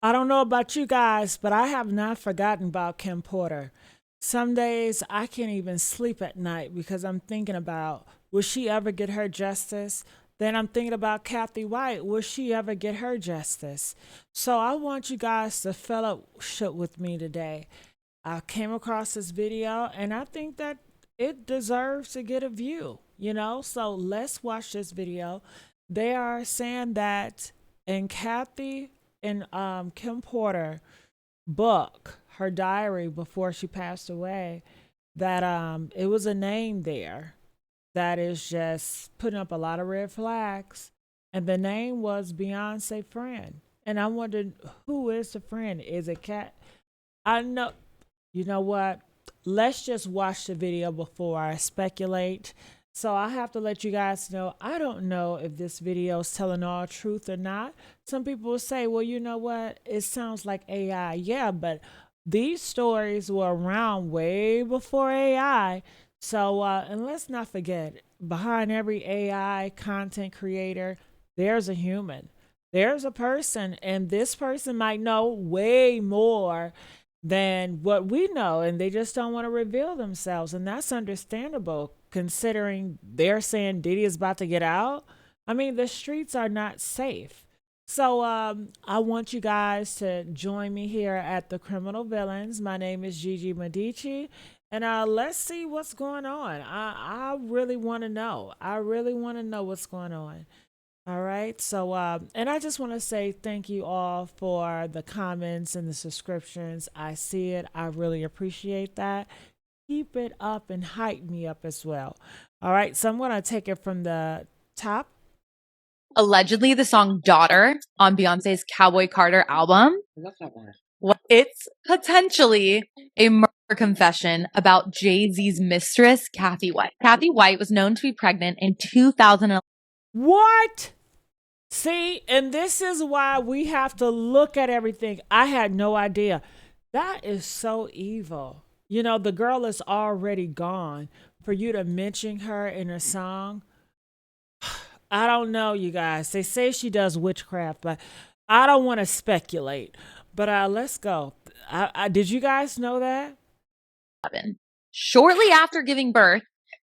I don't know about you guys, but I have not forgotten about Kim Porter. Some days I can't even sleep at night because I'm thinking about, will she ever get her justice? Then I'm thinking about Kathy White. Will she ever get her justice? So I want you guys to fellowship with me today. I came across this video and I think that it deserves to get a view, you know? So let's watch this video. They are saying that in Kathy and Kim Porter book, her diary before she passed away, that it was a name there that is just putting up a lot of red flags. And the name was Beyonce friend. And I wondered, who is the friend? Is it Cat? I know, you know what? Let's just watch the video before I speculate. So I have to let you guys know, I don't know if this video is telling all truth or not. Some people will say, well, you know what? It sounds like AI. Yeah, but these stories were around way before AI. So, and let's not forget, behind every AI content creator, there's a human. There's a person, and this person might know way more than what we know, and they just don't want to reveal themselves. And that's understandable considering they're saying Diddy is about to get out. I mean, the streets are not safe. So I want you guys to join me here at the Criminal Villains. My name is Gigi Medici, and let's see what's going on. I really want to know. I really want to know what's going on. All right. So, and I just want to say thank you all for the comments and the subscriptions. I see it. I really appreciate that. Keep it up and hype me up as well. All right. So I'm going to take it from the top. Allegedly, the song Daughter on Beyonce's Cowboy Carter album. It's potentially a murder confession about Jay-Z's mistress, Kathy White. Kathy White was known to be pregnant in 2011. What? See, and this is why we have to look at everything. I had no idea. That is so evil. You know, the girl is already gone. For you to mention her in a song, I don't know, you guys. They say she does witchcraft, but I don't want to speculate. But let's go. Did you guys know that? Shortly after giving birth,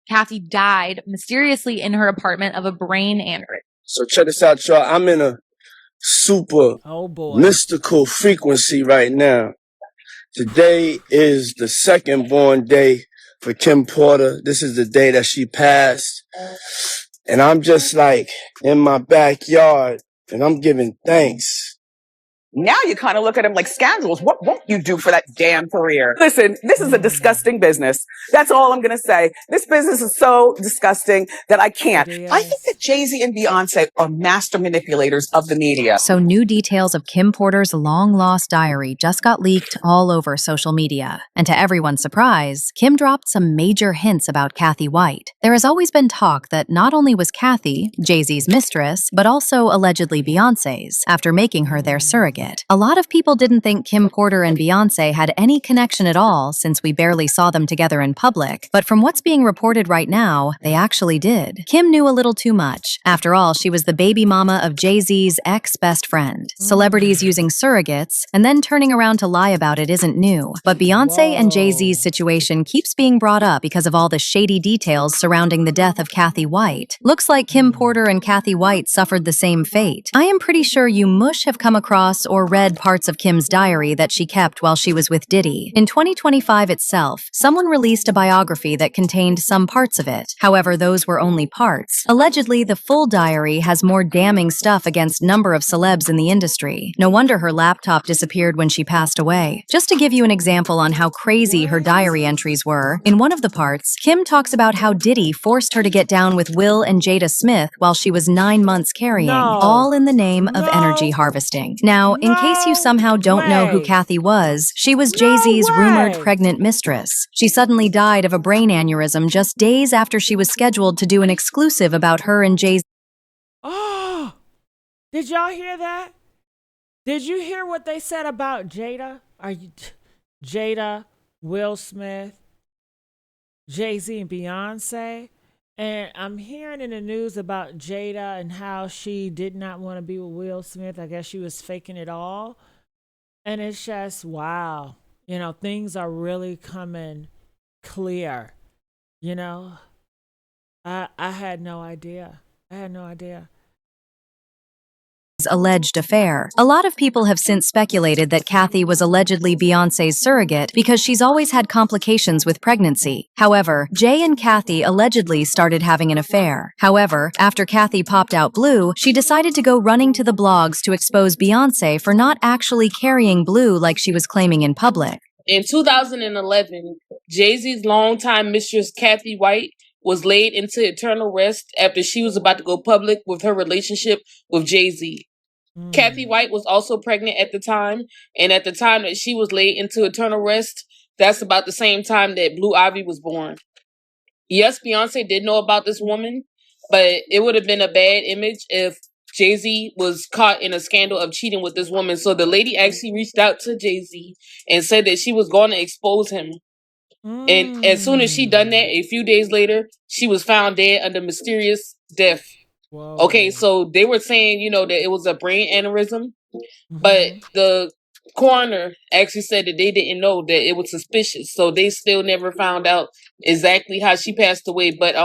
Kathy died mysteriously in her apartment of a brain aneurysm. So check this out, y'all. I'm in a super Oh boy. mystical frequency right now. Today is the second born day for Kim Porter. This is the day that she passed. And I'm just like in my backyard and I'm giving thanks. Now you kind of look at them like scoundrels. What won't you do for that damn career? Listen, this is a disgusting business. That's all I'm going to say. This business is so disgusting that I can't. I think that Jay-Z and Beyonce are master manipulators of the media. So new details of Kim Porter's long-lost diary just got leaked all over social media. And to everyone's surprise, Kim dropped some major hints about Kathy White. There has always been talk that not only was Kathy Jay-Z's mistress, but also allegedly Beyonce's, after making her their surrogate. A lot of people didn't think Kim Porter and Beyonce had any connection at all since we barely saw them together in public, but from what's being reported right now, they actually did. Kim knew a little too much. After all, she was the baby mama of Jay-Z's ex-best friend. Celebrities using surrogates and then turning around to lie about it isn't new, but Beyonce and Jay-Z's situation keeps being brought up because of all the shady details surrounding the death of Kathy White. Looks like Kim Porter and Kathy White suffered the same fate. I am pretty sure you mush have come across or read parts of Kim's diary that she kept while she was with Diddy. In 2025 itself, someone released a biography that contained some parts of it. However, those were only parts. Allegedly, the full diary has more damning stuff against number of celebs in the industry. No wonder her laptop disappeared when she passed away. Just to give you an example on how crazy her diary entries were, in one of the parts, Kim talks about how Diddy forced her to get down with Will and Jada Smith while she was 9 months carrying, all in the name of energy harvesting. Now, in case you somehow don't know who Kathy was, she was Jay-Z's rumored pregnant mistress. She suddenly died of a brain aneurysm just days after she was scheduled to do an exclusive about her and Jay-Z. Oh, did y'all hear that? Did you hear what they said about Jada? Jada, Will Smith, Jay-Z, and Beyonce? And I'm hearing in the news about Jada and how she did not want to be with Will Smith. I guess she was faking it all. And it's just wow. Things are really coming clear. You know, I had no idea. I had no idea. Alleged affair. A lot of people have since speculated that Kathy was allegedly Beyonce's surrogate because she's always had complications with pregnancy. However, Jay and Kathy allegedly started having an affair. However, after Kathy popped out blue, she decided to go running to the blogs to expose Beyonce for not actually carrying blue like she was claiming in public. In 2011, Jay-Z's longtime mistress, Kathy White, was laid into eternal rest after she was about to go public with her relationship with Jay-Z. Kathy White was also pregnant at the time, and at the time that she was laid into eternal rest, that's about the same time that Blue Ivy was born. Yes, Beyonce did know about this woman, but it would have been a bad image if Jay-Z was caught in a scandal of cheating with this woman. So the lady actually reached out to Jay-Z and said that she was going to expose him. And as soon as she done that, a few days later, she was found dead under mysterious death. Whoa. Okay, so they were saying, that it was a brain aneurysm, but Mhm. the coroner actually said that they didn't know, that it was suspicious. So they still never found out exactly how she passed away. But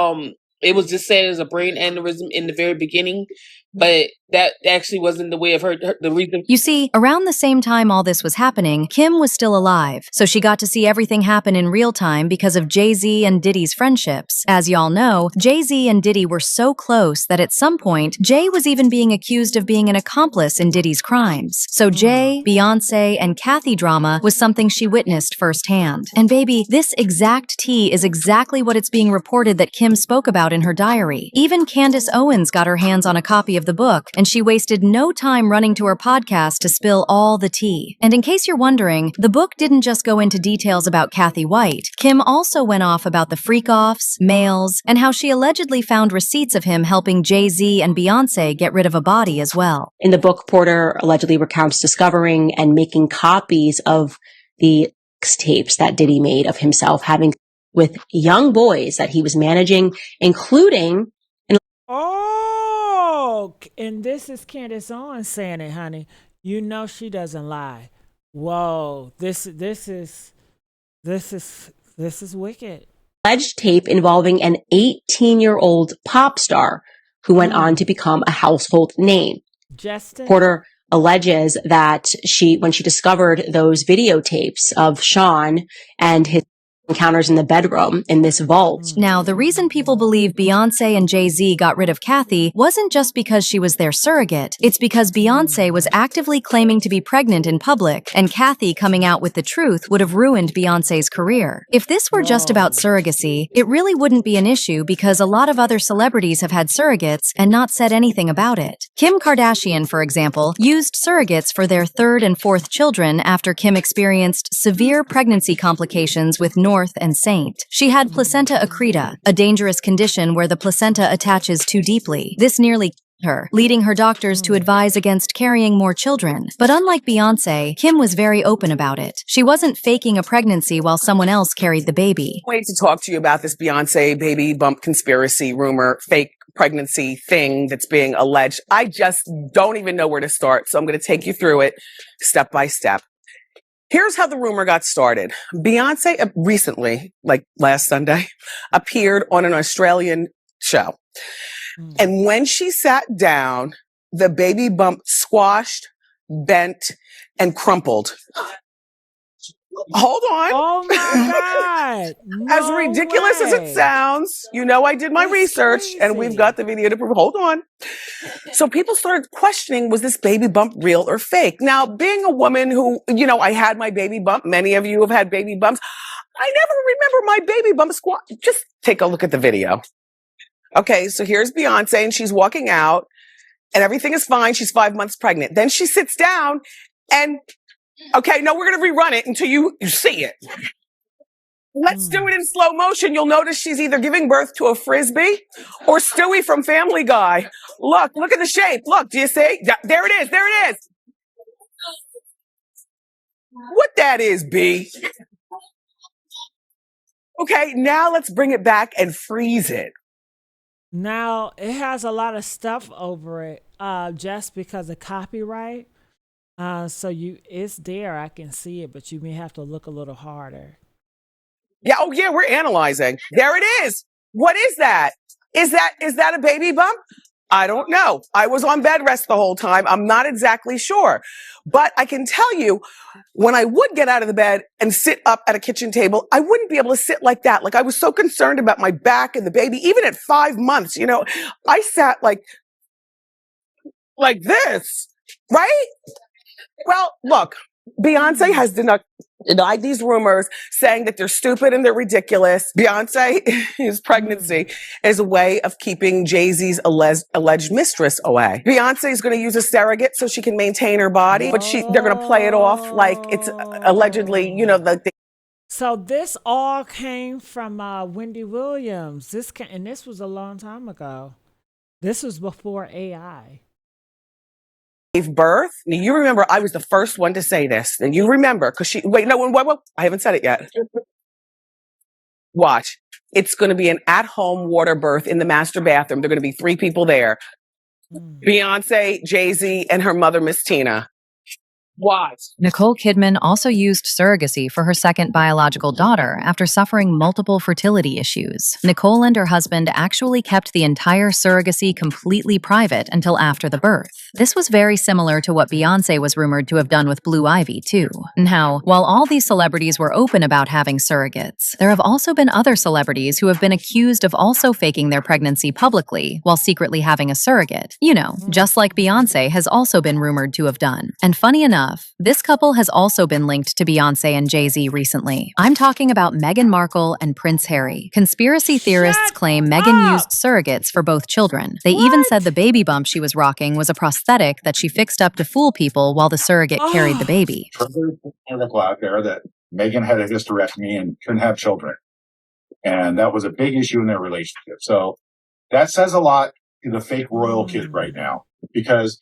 it was just said as a brain aneurysm in the very beginning. But that actually wasn't the way of the reason. You see, around the same time all this was happening, Kim was still alive, so she got to see everything happen in real time because of Jay-Z and Diddy's friendships. As y'all know, Jay-Z and Diddy were so close that at some point, Jay was even being accused of being an accomplice in Diddy's crimes. So Jay, Beyonce, and Kathy drama was something she witnessed firsthand. And baby, this exact tea is exactly what it's being reported that Kim spoke about in her diary. Even Candace Owens got her hands on a copy of the book, and she wasted no time running to her podcast to spill all the tea. And in case you're wondering, the book didn't just go into details about Kathy White. Kim also went off about the freak-offs, mails, and how she allegedly found receipts of him helping Jay-Z and Beyonce get rid of a body as well. In the book, Porter allegedly recounts discovering and making copies of the tapes that Diddy made of himself having with young boys that he was managing, including... Oh, and this is Candace Owens saying it, honey. She doesn't lie. Whoa, this is wicked. Alleged tape involving an 18-year-old pop star who went on to become a household name. Justin? Porter alleges that when she discovered those videotapes of Sean and his encounters in the bedroom in this vault. Now, the reason people believe Beyonce and Jay-Z got rid of Kathy wasn't just because she was their surrogate. It's because Beyonce was actively claiming to be pregnant in public, and Kathy coming out with the truth would have ruined Beyonce's career. If this were just about surrogacy, it really wouldn't be an issue because a lot of other celebrities have had surrogates and not said anything about it. Kim Kardashian, for example, used surrogates for their third and fourth children after Kim experienced severe pregnancy complications with North and Saint. She had placenta accreta, a dangerous condition where the placenta attaches too deeply. This nearly killed her, leading her doctors to advise against carrying more children. But unlike Beyonce, Kim was very open about it. She wasn't faking a pregnancy while someone else carried the baby. Wait to talk to you about this Beyonce baby bump conspiracy rumor, fake pregnancy thing that's being alleged. I just don't even know where to start. So I'm going to take you through it step by step. Here's how the rumor got started. Beyonce recently, like last Sunday, appeared on an Australian show. And when she sat down, the baby bump squashed, bent, and crumpled. Hold on. Oh my God. As ridiculous as it sounds, I did my research and we've got the video to prove. Hold on. So people started questioning, was this baby bump real or fake? Now, being a woman who, I had my baby bump. Many of you have had baby bumps. I never remember my baby bump squat. Just take a look at the video. Okay, so here's Beyonce and she's walking out and everything is fine. She's 5 months pregnant. Then she sits down and, okay, no, we're going to rerun it until you see it. Let's do it in slow motion. You'll notice she's either giving birth to a frisbee or Stewie from Family Guy. Look at the shape. Look, do you see? There it is. There it is. What that is, B. Okay, now let's bring it back and freeze it. Now, it has a lot of stuff over it just because of copyright. It's there. I can see it, but you may have to look a little harder. Yeah. Oh, yeah. We're analyzing. There it is. What is that? Is that a baby bump? I don't know. I was on bed rest the whole time. I'm not exactly sure, but I can tell you when I would get out of the bed and sit up at a kitchen table, I wouldn't be able to sit like that. Like I was so concerned about my back and the baby, even at 5 months, I sat like this, right? Well, look, Beyonce has denied these rumors, saying that they're stupid and they're ridiculous. Beyonce's pregnancy is a way of keeping Jay-Z's alleged mistress away. Beyonce is going to use a surrogate so she can maintain her body, but they're going to play it off like it's allegedly, So this all came from Wendy Williams. This was a long time ago. This was before AI. gave birth. Now, you remember I was the first one to say this. And you remember, because wait, I haven't said it yet. Watch. It's going to be an at-home water birth in the master bathroom. There are going to be 3 people there. Beyonce, Jay-Z, and her mother, Miss Tina. Why? Nicole Kidman also used surrogacy for her second biological daughter after suffering multiple fertility issues. Nicole and her husband actually kept the entire surrogacy completely private until after the birth. This was very similar to what Beyonce was rumored to have done with Blue Ivy, too. Now, while all these celebrities were open about having surrogates, there have also been other celebrities who have been accused of also faking their pregnancy publicly while secretly having a surrogate. Just like Beyonce has also been rumored to have done. And funny enough, this couple has also been linked to Beyonce and Jay-Z recently. I'm talking about Meghan Markle and Prince Harry. Conspiracy theorists claim Meghan used surrogates for both children. They even said the baby bump she was rocking was a prosthetic that she fixed up to fool people while the surrogate carried the baby. There's an article out there that Meghan had a hysterectomy and couldn't have children. And that was a big issue in their relationship. So that says a lot to the fake royal kid right now, because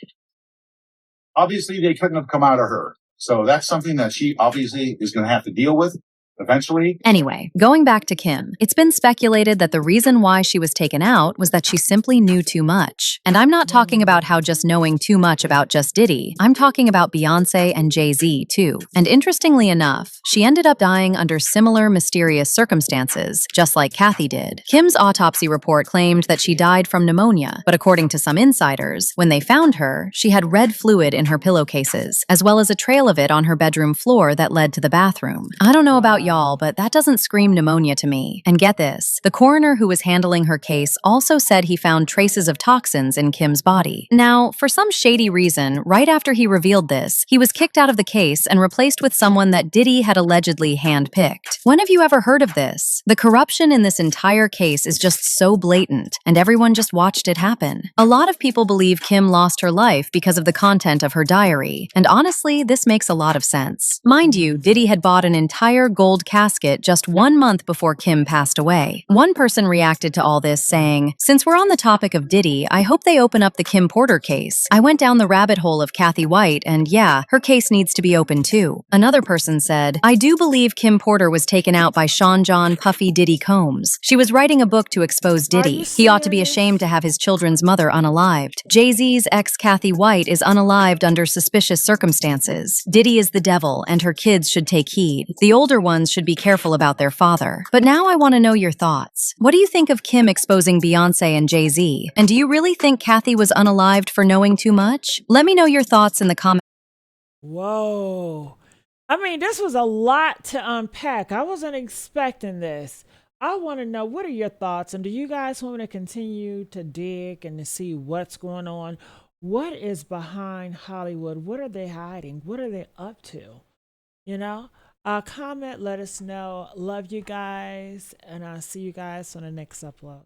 obviously they couldn't have come out of her. So that's something that she obviously is going to have to deal with eventually. Anyway, going back to Kim, it's been speculated that the reason why she was taken out was that she simply knew too much. And I'm not talking about how just knowing too much about just Diddy. I'm talking about Beyonce and Jay-Z too. And interestingly enough, she ended up dying under similar mysterious circumstances, just like Kathy did. Kim's autopsy report claimed that she died from pneumonia, but according to some insiders, when they found her, she had red fluid in her pillowcases, as well as a trail of it on her bedroom floor that led to the bathroom. I don't know about y'all, but that doesn't scream pneumonia to me. And get this, the coroner who was handling her case also said he found traces of toxins in Kim's body. Now, for some shady reason, right after he revealed this, he was kicked out of the case and replaced with someone that Diddy had allegedly handpicked. When have you ever heard of this? The corruption in this entire case is just so blatant, and everyone just watched it happen. A lot of people believe Kim lost her life because of the content of her diary, and honestly, this makes a lot of sense. Mind you, Diddy had bought an entire gold casket just 1 month before Kim passed away. One person reacted to all this saying, "Since we're on the topic of Diddy, I hope they open up the Kim Porter case. I went down the rabbit hole of Kathy White, and yeah, her case needs to be open too." Another person said, "I do believe Kim Porter was taken out by Sean John Puffy Diddy Combs. She was writing a book to expose Diddy. He ought to be ashamed to have his children's mother unalived. Jay-Z's ex Kathy White is unalived under suspicious circumstances. Diddy is the devil, and her kids should take heed. The older ones should be careful about their father." But now I want to know your thoughts. What do you think of Kim exposing Beyonce and Jay-Z? And do you really think Kathy was unalived for knowing too much? Let me know your thoughts in the comments. Whoa. I mean, this was a lot to unpack. I wasn't expecting this. I want to know, what are your thoughts? And do you guys want me to continue to dig and to see what's going on? What is behind Hollywood? What are they hiding? What are they up to? Comment, let us know. Love you guys, and I'll see you guys on the next upload.